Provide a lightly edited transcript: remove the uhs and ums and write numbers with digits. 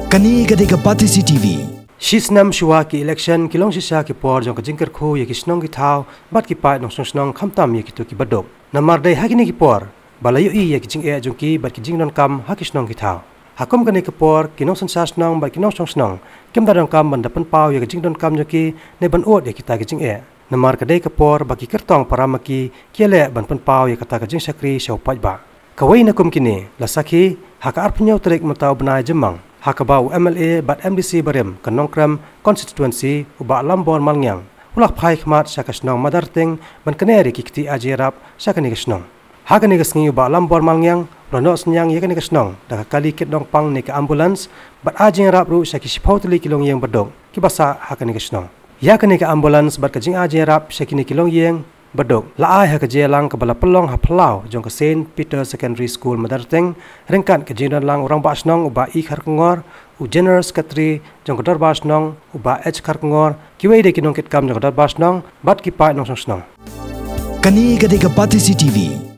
Kani gadega pati CCTV. Shisnam shua ki election kilong shisha ki por jong ka jingker kho ye ki Shnong ki thau bat ki pai nong Shnong khamtam ye ki to ki badok namar dai hakini ki por balayo i ye ki jing e jong ki bat ki jing non kam ha ki Shnong ki thau hakom kani ki por ki nong sansa Shnong bat ki nong Shnong kem da dong kam ban da pan pau ye ki jing don kam jo ki ne ban ot ye ki ta ki jing e namar ka dai ka por ba ki kertong paramaki kiele ban pan pau ye ka ta ka jing sakri shau pai ba kawai na kum kini la sakhi haka arpnyo trek matau bnai jemang Hakabau MLA bat MDC barem kanongkram constituency uba Lambor Malngiang ulak phai khmat saka Shnong Madanrting ban kaneri kikti ajerap saka ni Shnong hakani gasngi uba Lambor Malngiang rono Synñiang ye kani Shnong daga kali kit dong pang ni ka ambulance bat ajerap ru saki sipautli Longïing badong kibasa hakani Shnong ya kani ka ambulance bat ka jing ajerap saki ni Longïing badok la ai ha ka jelang ka bala pelong ha plau jong ka Saint Peter Secondary School Madanrting rengkan ka jinan lang orang ba Shnong uba I khar ngor u general secretary jong ka dar ba Shnong uba H khar ngor kiwei de kinong kit kam jong ka dar ba Shnong bat ki pa nong Shnong Kani gadega pati CCTV.